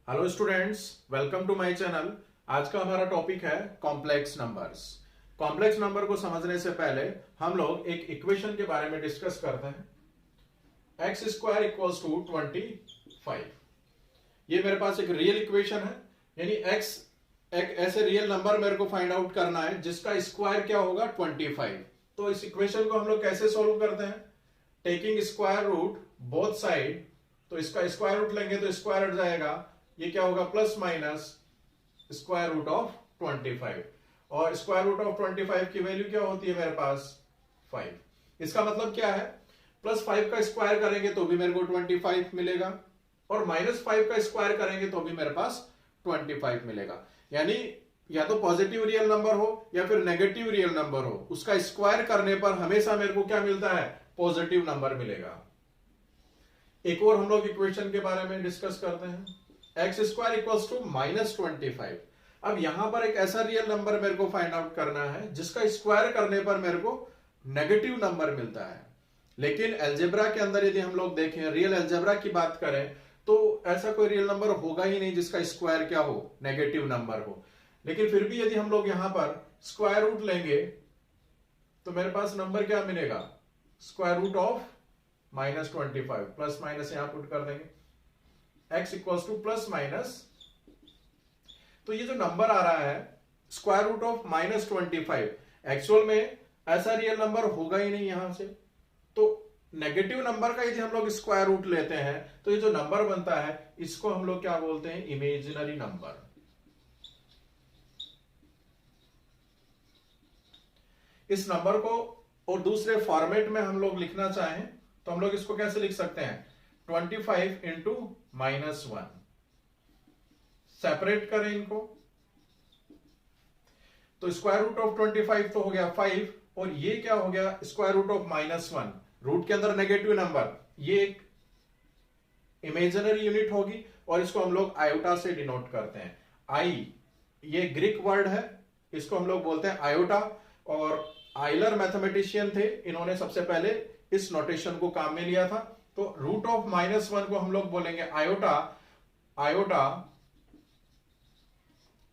Hello students, welcome to my channel. आज का हमारा टॉपिक है कॉम्प्लेक्स नंबर्स। कॉम्प्लेक्स नंबर को समझने से पहले हम लोग एक इक्वेशन के बारे में डिस्कस करते हैं। X square equals to 25। ये मेरे पास एक रियल इक्वेशन है, यानी एक्स एक ऐसे रियल नंबर मेरे को फाइंड आउट करना है जिसका स्क्वायर क्या होगा 25। तो इस इक्वेशन को हम लोग कैसे सोल्व करते हैं? Taking square root both side. तो इसका स्क्वायर रूट लेंगे तो स्क्वायर हट जाएगा, ये क्या होगा plus minus square root of 25। और स्क्वायर रूट ऑफ 25 की वैल्यू क्या होती है मेरे पास 5। इसका मतलब क्या है, प्लस 5 का स्क्वायर करेंगे तो भी मेरे को 25 मिलेगा और माइनस 5 का स्क्वायर करेंगे तो भी मेरे पास 25 मिलेगा। यानी या तो पॉजिटिव रियल नंबर हो या फिर नेगेटिव रियल नंबर हो, उसका स्क्वायर करने पर हमेशा मेरे को क्या मिलता है, पॉजिटिव नंबर मिलेगा। एक और हम लोग इक्वेशन के बारे में डिस्कस करते हैं। X square equals to -25। अब यहां पर एक ऐसा रियल नंबर मेरे को फाइंड आउट करना है जिसका स्क्वायर करने पर मेरे को नेगेटिव नंबर मिलता है। लेकिन अलजेब्रा के अंदर यदि हम लोग देखें, रियल अलजेब्रा की बात करें, तो ऐसा कोई रियल नंबर होगा ही नहीं जिसका स्क्वायर क्या हो, नेगेटिव नंबर हो। लेकिन फिर भी यदि हम लोग यहां पर स्क्वायर रूट लेंगे तो मेरे पास नंबर क्या मिलेगा, square root of -25। Plus minus यहां पुट कर देंगे, x equals to plus minus. तो ये जो नंबर आ रहा है स्क्वायर रूट ऑफ -25, एक्चुअल में ऐसा रियल नंबर होगा ही नहीं यहां से। तो नेगेटिव नंबर का यदि हम लोग स्क्वायर रूट लेते हैं तो ये जो नंबर बनता है इसको हम लोग क्या बोलते हैं, इमेजिनरी नंबर। इस नंबर को और दूसरे फॉर्मेट में हम लोग लिखना चाहें तो हम लोग इसको कैसे लिख सकते हैं, 25 इंटू -1। सेपरेट करें इनको तो स्क्वायर रूट ऑफ 25 तो हो गया 5 और ये क्या हो गया स्क्वायर रूट ऑफ -1। रूट के अंदर नेगेटिव नंबर, ये एक इमेजिनरी यूनिट होगी और इसको हम लोग आयोटा से डिनोट करते हैं। आई ये ग्रीक वर्ड है, इसको हम लोग बोलते हैं आयोटा। और आइलर मैथमेटिशियन थे, इन्होंने सबसे पहले इस नोटेशन को काम में लिया था। तो रूट ऑफ -1 को हम लोग बोलेंगे आयोटा, आयोटा,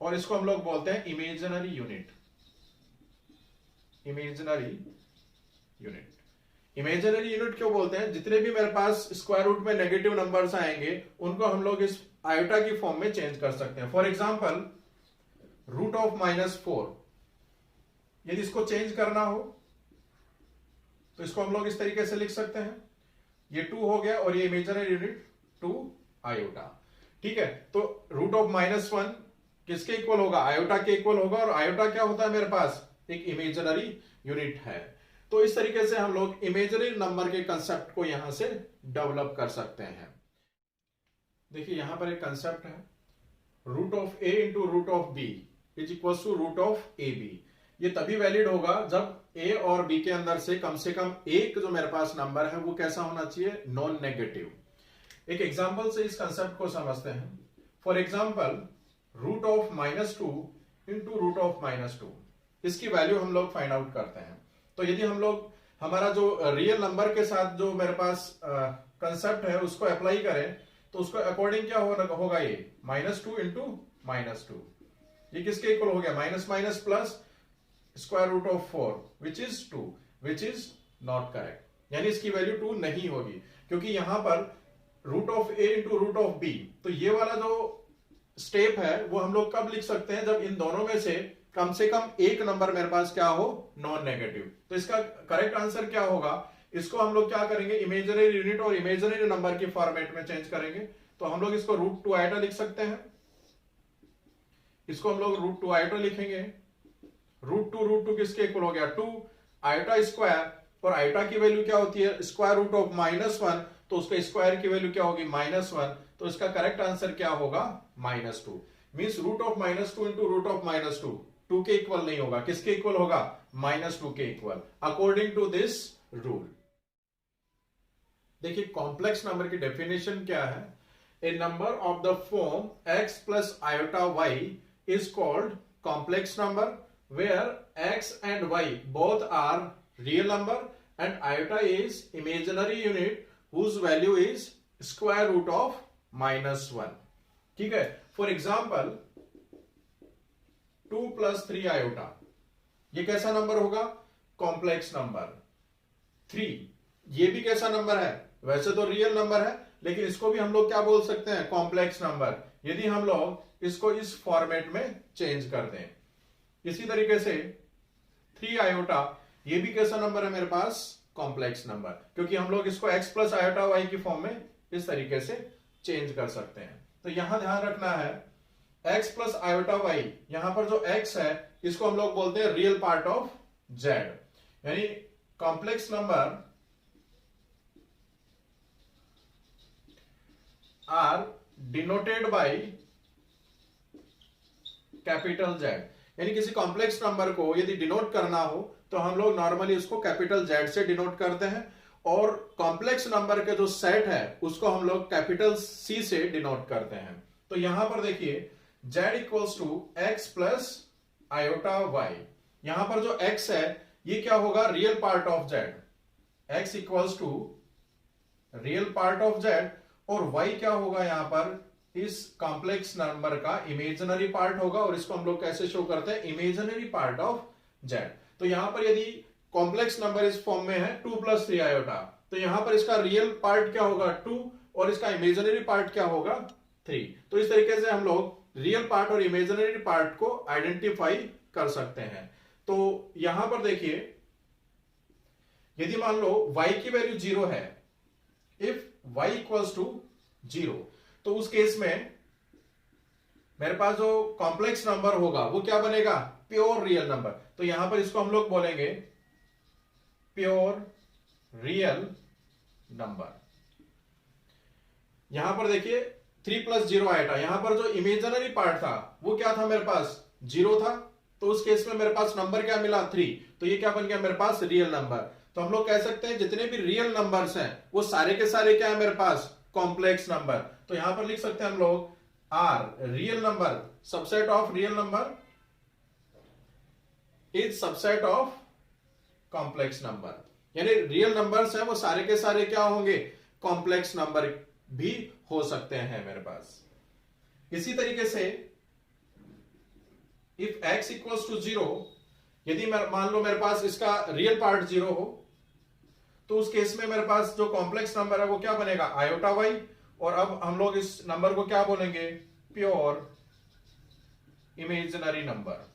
और इसको हम लोग बोलते हैं imaginary unit. Imaginary unit, imaginary unit क्यों बोलते हैं, जितने भी मेरे पास स्क्वायर रूट में नेगेटिव नंबर्स आएंगे उनको हम लोग इस आयोटा की फॉर्म में चेंज कर सकते हैं। फॉर एग्जाम्पल रूट ऑफ -4, यदि इसको चेंज करना हो तो इसको हम लोग इस तरीके से लिख सकते हैं, ये 2 हो गया और ये इमेजिनरी यूनिट 2 आयोटा। ठीक है, तो रूट ऑफ -1 किसके इक्वल होगा, आयोटा के इक्वल होगा। और आयोटा क्या होता है मेरे पास, एक इमेजिनरी यूनिट है। तो इस तरीके से हम लोग इमेजिनरी नंबर के कंसेप्ट को यहां से डेवलप कर सकते हैं। देखिए यहां पर एक कंसेप्ट है, root of a into root of b is equal to root of a b. ये तभी वैलिड होगा जब a और b के अंदर से कम एक जो मेरे पास नंबर है वो कैसा होना चाहिए, नॉन नेगेटिव। एक एग्जांपल से इस कंसेप्ट को समझते हैं। For example root of -2 into root of -2, इसकी वैल्यू हम लोग फाइंड आउट करते हैं। तो यदि हम लोग हमारा जो रियल नंबर के साथ जो मेरे पास कंसेप्ट है उसको अप्लाई करें तो उसको अकॉर्डिंग क्या होगा, ये -2 इंटू -2, ये किसके इक्वल हो गया, minus minus plus square root of 4 which is 2, which is not correct. यानी इसकी वैल्यू 2 नहीं होगी, क्योंकि यहां पर root of a into root of b, तो ये वाला जो स्टेप है वो हम लोग कब लिख सकते हैं, जब इन दोनों में से कम एक नंबर मेरे पास क्या हो, नॉन नेगेटिव। तो इसका करेक्ट आंसर क्या होगा, इसको हम लोग क्या करेंगे, इमेजिनरी यूनिट और इमेजिनरी नंबर के फॉर्मेट में चेंज करेंगे। तो हम लोग इसको रूट 2 आयोटा लिख सकते हैं, इसको हम लोग रूट 2 आयोटा लिखेंगे। रूट टू किसके इक्वल हो गया, 2 आयोटा स्क्वायर, और आयोटा की वैल्यू क्या होती है, स्क्वायर रूट ऑफ -1, तो उसका स्क्वायर की वैल्यू क्या होगी, -1। तो इसका करेक्ट आंसर क्या होगा, -2। Means root of -2 into root of -2 2 के इक्वल नहीं होगा, किसके इक्वल होगा, -2 के equal, according to this rule. देखिए कॉम्प्लेक्स नंबर की डेफिनेशन क्या है, a number of the form x plus iota y is called complex number where x and y both are real number and iota is imaginary unit whose value is square root of -1। ठीक है। For example 2 + 3 iota, ये कैसा number होगा? Complex number. 3 ये भी कैसा number है? वैसे तो रियल नंबर है, लेकिन इसको भी हम लोग क्या बोल सकते हैं? कॉम्प्लेक्स नंबर, यदि हम लोग इसको इस फॉर्मेट में चेंज कर दें। इसी तरीके से 3 आयोटा, ये भी कैसा नंबर है मेरे पास? कॉम्प्लेक्स नंबर, क्योंकि हम लोग इसको x + आयोटा y की फॉर्म में इस तरीके से चेंज कर सकते हैं। तो यहां ध्यान रखना है, x + आयोटा y, यहां पर जो x है इसको हम लोग बोलते हैं रियल पार्ट ऑफ z, यानी complex number are denoted by capital Z, यानी किसी कॉम्प्लेक्स नंबर को यदि डिनोट करना हो तो हम लोग नॉर्मली उसको कैपिटल Z से डिनोट करते हैं, और कॉम्प्लेक्स नंबर के जो सेट है उसको हम लोग कैपिटल C से डिनोट करते हैं। तो यहां पर देखिए Z = x + आयोटा y, यहां पर जो x है ये क्या होगा? Real part of Z, x = real part of Z, और y क्या होगा? यहां पर इस कॉम्प्लेक्स नंबर का इमेजिनरी पार्ट होगा, और इसको हम लोग कैसे शो करते हैं? Imaginary part of Z। तो यहां पर यदि कॉम्प्लेक्स नंबर इस फॉर्म में है 2 + 3 आयोटा, तो यहां पर इसका रियल पार्ट क्या होगा? 2, और इसका इमेजिनरी पार्ट क्या होगा? 3। तो इस तरीके से हम लोग रियल पार्ट और इमेजिनरी पार्ट को आइडेंटिफाई कर सकते हैं। तो यहां पर देखिए, यदि मान लो y की वैल्यू 0 है, इफ y = 0, तो उस केस में मेरे पास जो कॉम्प्लेक्स नंबर होगा वो क्या बनेगा? Pure real number. तो यहां पर इसको हम लोग बोलेंगे प्योर रियल नंबर। यहां पर देखिए 3 + 0 आयोटा, यहां पर जो इमेजिनरी पार्ट था वो क्या था? मेरे पास 0 था, तो उस केस में मेरे पास नंबर क्या मिला? 3। तो ये क्या बन गया मेरे पास? Real number. तो हम लोग कह सकते हैं जितने भी रियल नंबर्स हैं वो सारे के सारे क्या है मेरे पास? Complex number. तो यहां पर लिख सकते हैं हम लोग are real number, subset of real number is subset of complex number, यानी रियल नंबर्स हैं वो सारे के सारे क्या होंगे? कॉम्प्लेक्स नंबर भी हो सकते हैं मेरे पास। इसी तरीके से इफ x = 0, यदि मान लो मेरे पास इसका रियल पार्ट 0 हो, तो उस केस में मेरे पास जो कॉम्प्लेक्स नंबर है वो क्या बनेगा? आयोटा y, और अब हम लोग इस नंबर को क्या बोलेंगे? Pure imaginary number.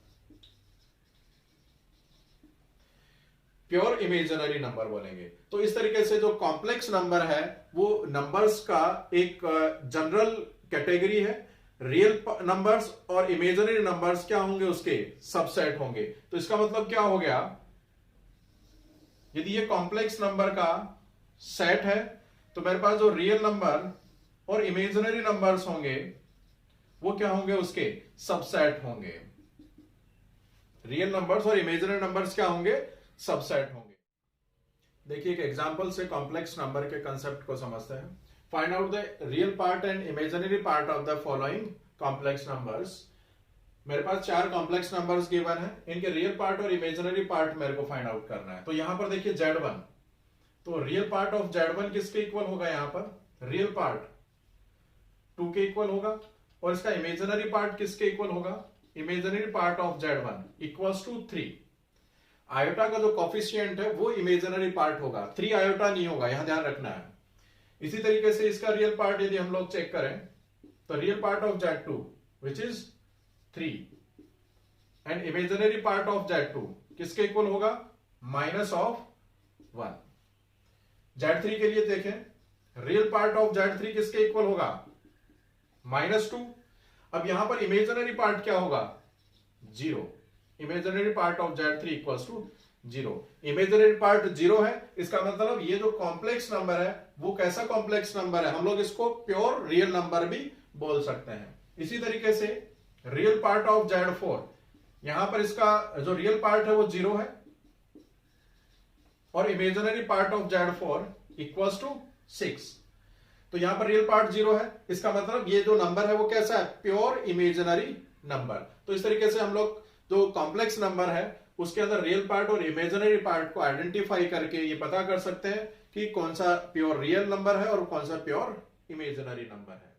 Pure imaginary number बोलेंगे। तो इस तरीके से जो कॉम्प्लेक्स नंबर है वो नंबर्स का एक जनरल कैटेगरी है। रियल नंबर्स और इमेजिनरी नंबर्स क्या होंगे? उसके सबसेट होंगे। तो इसका मतलब क्या हो गया? यदि ये कॉम्प्लेक्स नंबर का सेट है तो मेरे पास जो रियल नंबर और इमेजिनरी नंबर्स होंगे वो क्या होंगे? उसके सबसेट होंगे। रियल नंबर्स और इमेजिनरी नंबर्स क्या होंगे? सबसेट होंगे। देखिए एक एग्जांपल से कॉम्प्लेक्स नंबर के कंसेप्ट को समझते हैं। Find out the real part and imaginary part of the following complex numbers. मेरे पास 4 कॉम्प्लेक्स नंबर्स गिवन है, इनके रियल पार्ट और इमेजिनरी पार्ट मेरे को फाइंड आउट करना है। तो यहां पर देखिए Z1, तो रियल पार्ट ऑफ Z1 किसके इक्वल होगा? यहां पर रियल पार्ट 2 के इक्वल होगा, और इसका इमेजिनरी पार्ट किसके इक्वल होगा? Imaginary part of Z1 = 3। Iota का जो कॉफिशिएंट है वो इमेजिनरी पार्ट होगा, 3 आयोटा नहीं होगा, यहां ध्यान रखना है। इसी तरीके से इसका रियल पार्ट यदि हम लोग चेक करें तो real part of Z2 which is 3 and imaginary part of Z2 किसके इक्वल होगा? -1। Z3 के लिए देखें, रियल पार्ट ऑफ Z3 किसके इक्वल होगा? -2। अब यहां पर इमेजिनरी पार्ट क्या होगा? 0। Imaginary part of Z3 = 0। Imaginary part 0 है, इसका मतलब ये जो कॉम्प्लेक्स नंबर है वो कैसा कॉम्प्लेक्स नंबर है? हम लोग इसको प्योर रियल नंबर भी बोल सकते हैं। इसी तरीके से रियल पार्ट ऑफ Z4, यहां पर इसका जो रियल पार्ट है वो 0 है, और इमेजिनरी पार्ट ऑफ Z4 = 6। तो यहां पर रियल पार्ट 0 है, इसका मतलब ये जो नंबर है वो कैसा है? Pure imaginary number. तो इस तरीके से हम लोग जो कॉम्प्लेक्स नंबर है उसके अंदर रियल पार्ट और इमेजिनरी पार्ट को आइडेंटिफाई करके ये पता कर सकते हैं कि कौन सा प्योर रियल नंबर है और कौन सा प्योर इमेजिनरी नंबर है।